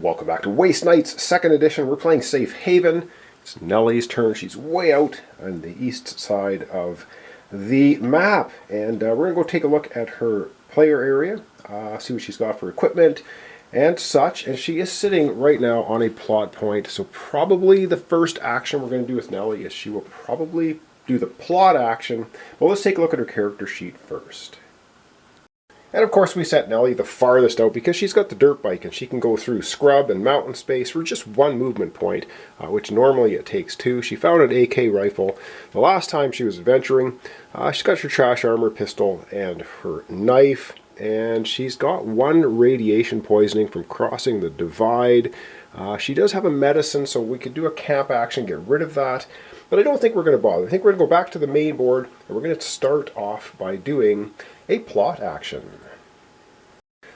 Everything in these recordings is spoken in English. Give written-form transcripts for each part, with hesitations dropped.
Welcome back to Waste Nights, 2nd edition. We're playing Safe Haven. It's Nellie's turn. She's way out on the east side of the map. And we're going to go take a look at her player area, see what she's got for equipment and such. And she is sitting right now on a plot point. So probably the first action we're going to do with Nellie is she will probably do the plot action. But let's take a look at her character sheet first. And of course we set Nellie the farthest out because she's got the dirt bike and she can go through scrub and mountain space for just one movement point, which normally it takes two. She found an AK rifle the last time she was adventuring. She's got her trash armor pistol and her knife, and she's got one radiation poisoning from crossing the divide. She does have a medicine, so we could do a camp action, get rid of that. But I don't think we're going to bother. I think we're going to go back to the main board and we're going to start off by doing a plot action.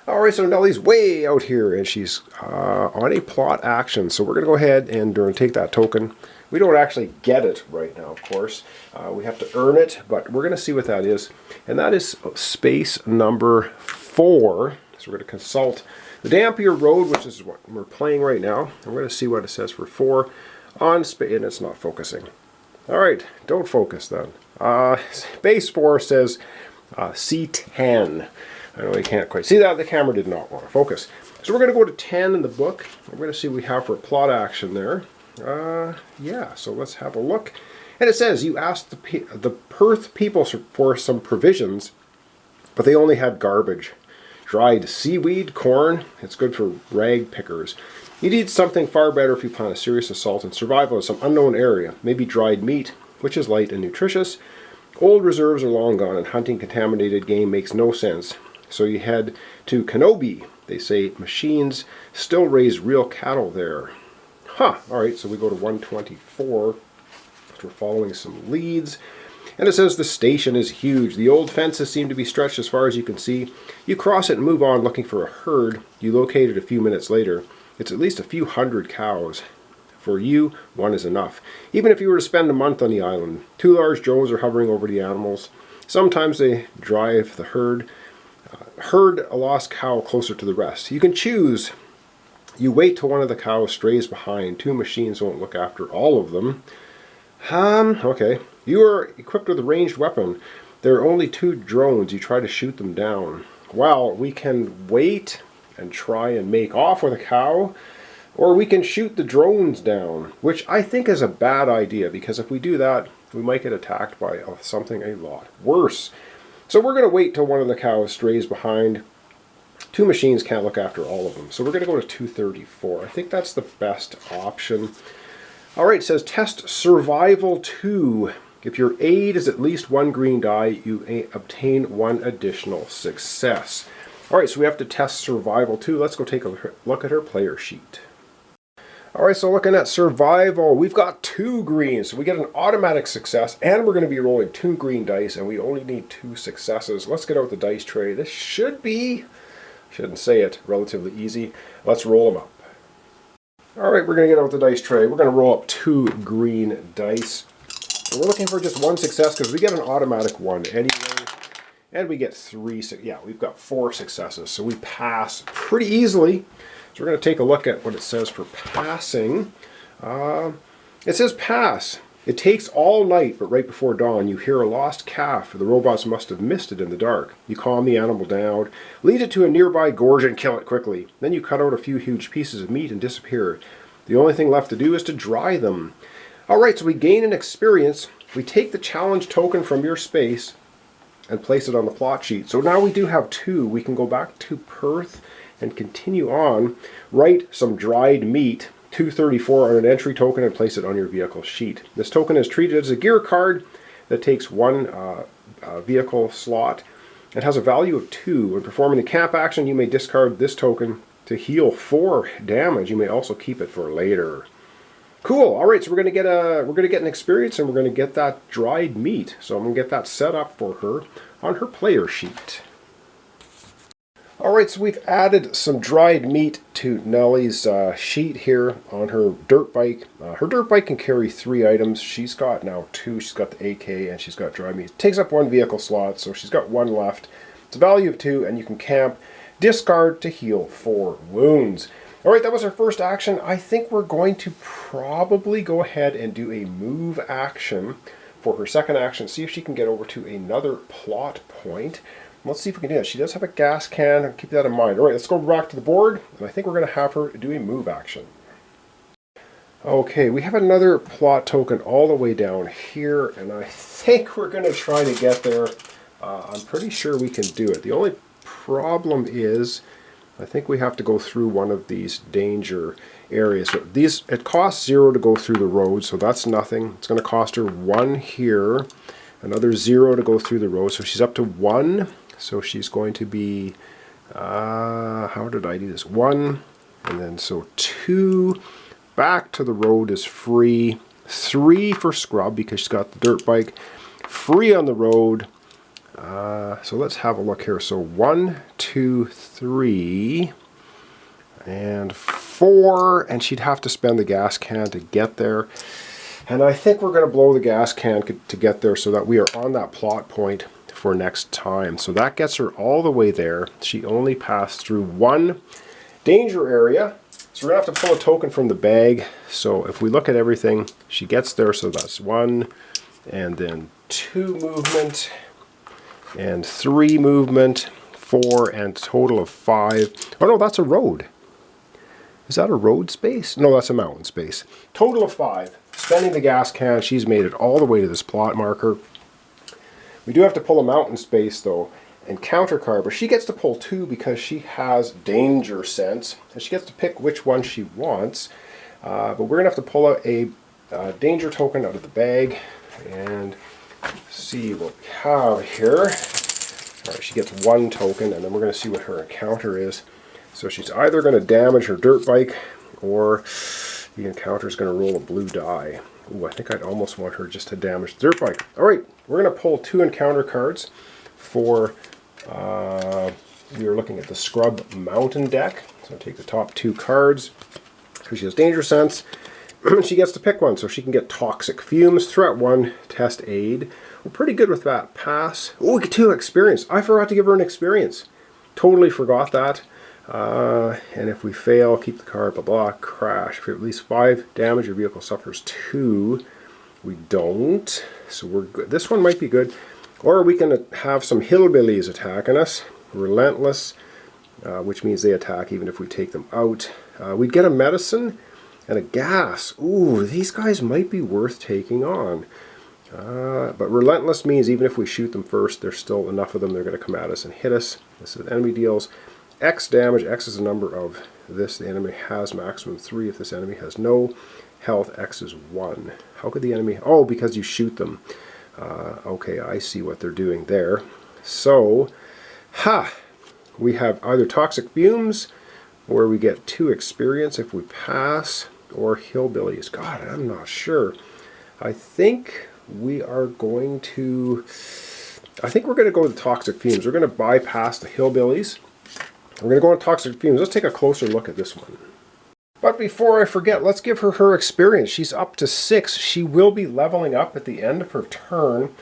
Alright, so Nellie's way out here and she's on a plot action. So we're going to go ahead and take that token. We don't actually get it right now, of course. We have to earn it, but we're going to see what that is. And that is space number 4. So we're going to consult the Dampier Road, which is what we're playing right now. And we're going to see what it says for 4 on space. And it's not focusing. Alright, don't focus then. Base 4 says C10. I know you can't quite see that. The camera did not want to focus. So we're going to go to 10 in the book. We're going to see what we have for a plot action there. Yeah, so let's have a look. And it says, you asked the Perth people for some provisions, but they only had garbage. Dried seaweed, corn. It's good for rag pickers. You need something far better if you plan a serious assault and survival in some unknown area. Maybe dried meat, which is light and nutritious. Old reserves are long gone and hunting contaminated game makes no sense. So you head to Kenobi. They say machines still raise real cattle there. Huh, alright, so we go to 124. We're following some leads. And it says the station is huge. The old fences seem to be stretched as far as you can see. You cross it and move on looking for a herd. You locate it a few minutes later. It's at least a few hundred cows. For you, one is enough. Even if you were to spend a month on the island. 2 large drones are hovering over the animals. Sometimes they drive the herd a lost cow closer to the rest. You can choose. You wait till one of the cows strays behind. 2 machines won't look after all of them. Okay. You are equipped with a ranged weapon. There are only 2 drones. You try to shoot them down. Well, we can wait and try and make off with a cow, or we can shoot the drones down, which I think is a bad idea, because if we do that, we might get attacked by something a lot worse. So we're going to wait till one of the cows strays behind. 2 machines can't look after all of them. So we're going to go to 234. I think that's the best option. Alright, it says test survival 2. If your aid is at least 1 green die, you obtain 1 additional success. Alright, so we have to test survival 2. Let's go take a look at her player sheet. Alright, so looking at survival, we've got 2 greens. So we get an automatic success, and we're going to be rolling 2 green dice, and we only need 2 successes. Let's get out the dice tray. This should be, shouldn't say it, relatively easy. Let's roll them up. Alright, we're going to get out the dice tray. We're going to roll up 2 green dice. And we're looking for just 1 success because we get an automatic 1 anyway. And we get 3, yeah, we've got 4 successes. So we pass pretty easily. So we're going to take a look at what it says for passing. It says pass. It takes all night, but right before dawn, you hear a lost calf. The robots must have missed it in the dark. You calm the animal down, lead it to a nearby gorge and kill it quickly. Then you cut out a few huge pieces of meat and disappear. The only thing left to do is to dry them. Alright, so we gain an experience. We take the challenge token from your space and place it on the plot sheet. So now we do have 2. We can go back to Perth and continue on. Write some dried meat, 234, on an entry token and place it on your vehicle sheet. This token is treated as a gear card that takes 1 vehicle slot and has a value of 2. When performing a camp action, you may discard this token to heal 4 damage. You may also keep it for later. Cool. All right, so we're going to get an experience, and we're going to get that dried meat. So I'm going to get that set up for her on her player sheet. Alright, so we've added some dried meat to Nellie's sheet here on her dirt bike. Her dirt bike can carry 3 items. She's got now 2. She's got the AK and she's got dried meat. It takes up 1 vehicle slot, so she's got 1 left. It's a value of 2, and you can camp. Discard to heal 4 wounds. All right, that was our first action. I think we're going to probably go ahead and do a move action for her second action, see if she can get over to another plot point. Let's see if we can do that. She does have a gas can, keep that in mind. All right, let's go back to the board, and I think we're going to have her do a move action. Okay, we have another plot token all the way down here, and I think we're going to try to get there. I'm pretty sure we can do it. The only problem is, I think we have to go through one of these danger areas. So it costs 0 to go through the road, so that's nothing. It's going to cost her 1 here, another 0 to go through the road, so she's up to 1. So she's going to be, how did I do this? 1, and then so 2. Back to the road is free. 3 for scrub because she's got the dirt bike. Free on the road. So let's have a look here. So 1, 2, 3, and 4, and she'd have to spend the gas can to get there. And I think we're going to blow the gas can to get there so that we are on that plot point for next time. So that gets her all the way there. She only passed through 1 danger area. So we're going to have to pull a token from the bag. So if we look at everything, she gets there, so that's 1, and then 2 movement, and 3 movement, 4, and total of 5. Oh no, that's a road. Is that a road space? No, that's a mountain space. Total of 5. Spending the gas can, she's made it all the way to this plot marker. We do have to pull a mountain space though, and counter card, but she gets to pull 2 because she has danger sense, and she gets to pick which one she wants. But we're going to have to pull out a danger token out of the bag and see what we have here. All right, she gets 1 token, and then we're going to see what her encounter is. So she's either going to damage her dirt bike, or the encounter is going to roll a blue die. Ooh, I think I'd almost want her just to damage the dirt bike. All right, we're going to pull 2 encounter cards for, we were looking at the Scrub Mountain deck. So take the top 2 cards, because she has Danger Sense. She gets to pick one, so she can get Toxic Fumes, Threat 1, Test Aid. We're pretty good with that. Pass. Oh, we get 2 experience. I forgot to give her an experience. Totally forgot that. And if we fail, keep the card, blah, blah, crash. If you have at least 5 damage, your vehicle suffers 2. We don't. So we're good. This one might be good. Or we can have some hillbillies attacking us. Relentless, which means they attack even if we take them out. We'd get a medicine and a gas. Ooh, these guys might be worth taking on. But relentless means even if we shoot them first, there's still enough of them, they're going to come at us and hit us. This is enemy deals X damage. X is the number of this. The enemy has maximum 3. If this enemy has no health, X is 1. How could the enemy... Oh, because you shoot them. Okay, I see what they're doing there. So, we have either Toxic Fumes, where we get 2 experience if we pass, or hillbillies. God, I'm not sure. I think we are going to... I think we're going to go with Toxic Fumes. We're going to bypass the hillbillies. We're going to go on Toxic Fumes. Let's take a closer look at this one. But before I forget, let's give her experience. She's up to 6. She will be leveling up at the end of her turn.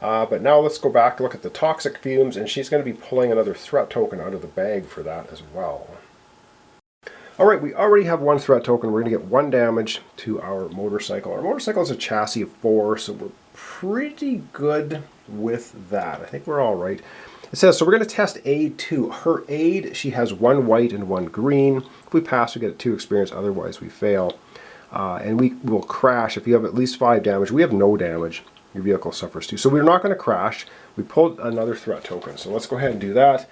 But now let's go back to look at the Toxic Fumes, and she's going to be pulling another threat token out of the bag for that as well. Alright, we already have 1 threat token. We're going to get 1 damage to our motorcycle. Our motorcycle is a chassis of 4, so we're pretty good with that. I think we're alright. It says, so we're going to test aid 2. Her aid, she has 1 white and 1 green. If we pass, we get 2 experience. Otherwise, we fail. And we will crash. If you have at least 5 damage, we have no damage. Your vehicle suffers 2. So we're not going to crash. We pulled another threat token. So let's go ahead and do that.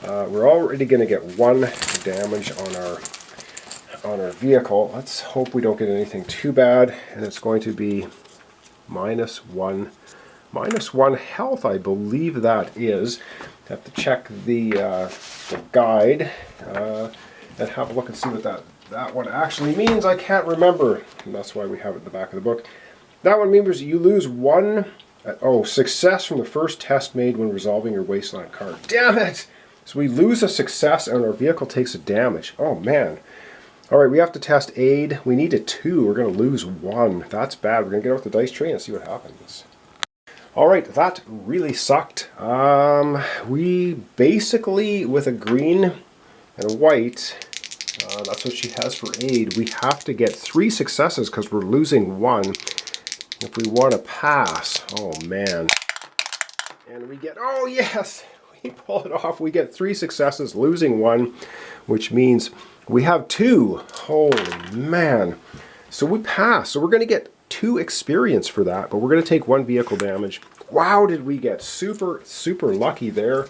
We're already going to get 1 damage on our vehicle. Let's hope we don't get anything too bad. And it's going to be -1. -1 health, I believe that is. Have to check the guide and have a look and see what that one actually means. I can't remember, and that's why we have it in the back of the book. That one means you lose 1. Success from the first test made when resolving your wasteland card. Damn it! So we lose a success and our vehicle takes a damage. Oh man. Alright, we have to test aid. We need a 2. We're going to lose 1. That's bad. We're going to get off the dice tray and see what happens. Alright, that really sucked. We basically, with a green and a white, That's what she has for aid. We have to get 3 successes because we're losing 1 if we want to pass. Oh, man. And we get, oh, yes! We pull it off. We get 3 successes, losing 1, which means we have 2. Holy man. So we pass. So we're going to get 2 experience for that, but we're going to take 1 vehicle damage. Wow, did we get super, super lucky there.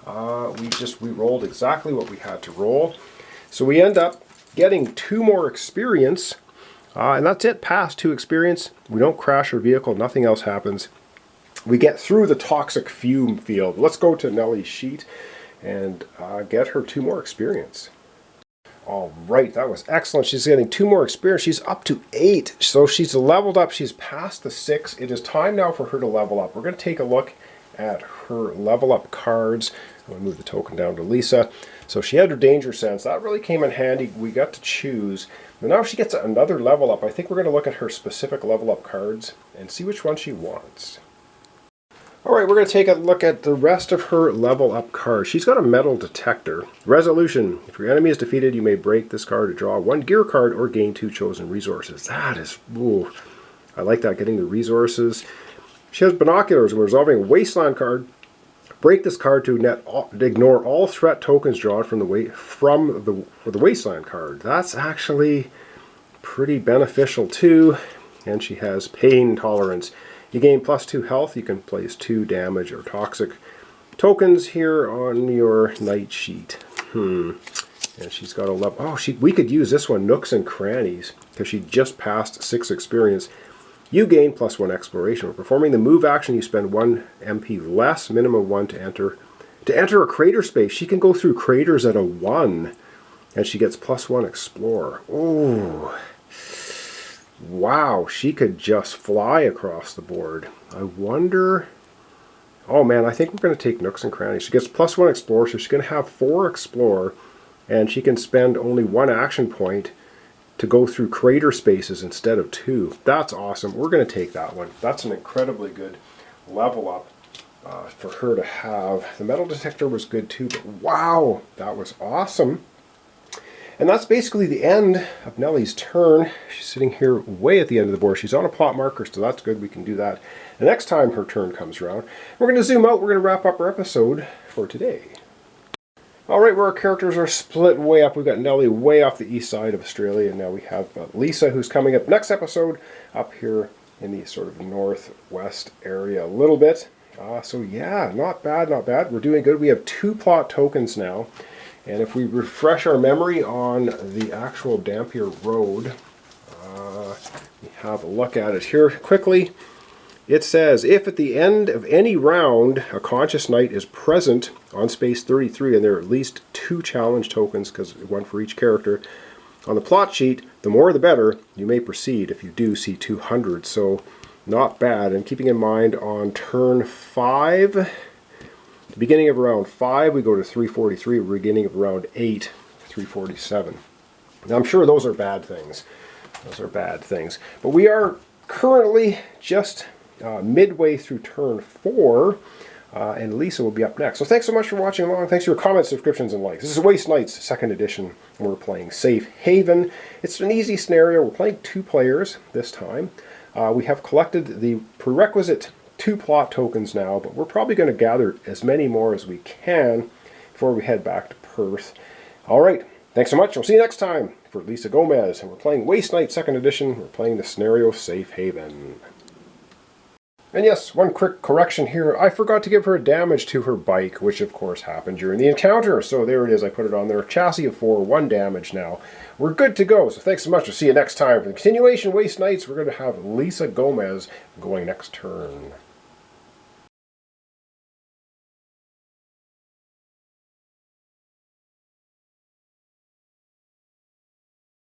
We rolled exactly what we had to roll. So we end up getting 2 more experience, and that's it. Pass 2 experience. We don't crash our vehicle. Nothing else happens. We get through the toxic fume field. Let's go to Nellie's sheet and get her 2 more experience. All right, that was excellent. She's getting 2 more experience. She's up to 8. So she's leveled up. She's past the 6. It is time now for her to level up. We're going to take a look at her level up cards. I'm going to move the token down to Lisa. So she had her danger sense. That really came in handy. We got to choose. But now she gets another level up. I think we're going to look at her specific level up cards and see which one she wants. Alright, we're going to take a look at the rest of her level up cards. She's got a metal detector. Resolution. If your enemy is defeated, you may break this card to draw 1 gear card or gain 2 chosen resources. That is, ooh, I like that, getting the resources. She has binoculars. We're resolving a wasteland card. Break this card to ignore all threat tokens drawn from the wasteland card. That's actually pretty beneficial too. And she has pain tolerance. You gain +2 health. You can place 2 damage or toxic tokens here on your night sheet. And she's got a level. Oh, we could use this one, Nooks and Crannies, because she just passed 6 experience. You gain +1 exploration. When performing the move action, you spend 1 MP less, minimum 1 to enter. To enter a crater space, she can go through craters at a 1, and she gets +1 explore. Oh. Wow, she could just fly across the board. I wonder... Oh man, I think we're going to take Nooks and Crannies. She gets +1 explore, so she's going to have 4 explore, and she can spend only 1 action point to go through crater spaces instead of 2. That's awesome. We're going to take that one. That's an incredibly good level up for her to have. The metal detector was good too, but wow, that was awesome. And that's basically the end of Nellie's turn. She's sitting here way at the end of the board. She's on a plot marker, so that's good. We can do that. The next time her turn comes around, we're going to zoom out. We're going to wrap up our episode for today. All right, where our characters are split way up. We've got Nellie way off the east side of Australia. And now we have Lisa, who's coming up next episode, up here in the sort of northwest area a little bit. So yeah, not bad, not bad. We're doing good. We have 2 plot tokens now. And if we refresh our memory on the actual Dampier Road, we have a look at it here quickly. It says, if at the end of any round a conscious knight is present on space 33 and there are at least 2 challenge tokens, because 1 for each character, on the plot sheet, the more the better, you may proceed if you do see 200. So not bad. And keeping in mind on turn 5, the beginning of round 5, we go to 343. Beginning of round 8, 347. Now, I'm sure those are bad things. Those are bad things. But we are currently just midway through turn 4, and Lisa will be up next. So thanks so much for watching along. Thanks for your comments, subscriptions, and likes. This is Waste Knights 2nd edition, and we're playing Safe Haven. It's an easy scenario. We're playing 2 players this time. We have collected the prerequisite 2 plot tokens now, but we're probably going to gather as many more as we can before we head back to Perth. All right, thanks so much. We'll see you next time for Lisa Gomez, and we're playing Waste Knight 2nd edition. We're playing the scenario Safe Haven. And yes, one quick correction here. I forgot to give her damage to her bike, which of course happened during the encounter. So there it is. I put it on there. Chassis of 4, 1 damage now. We're good to go. So thanks so much. We'll see you next time. For the continuation Waste Knights, we're going to have Lisa Gomez going next turn.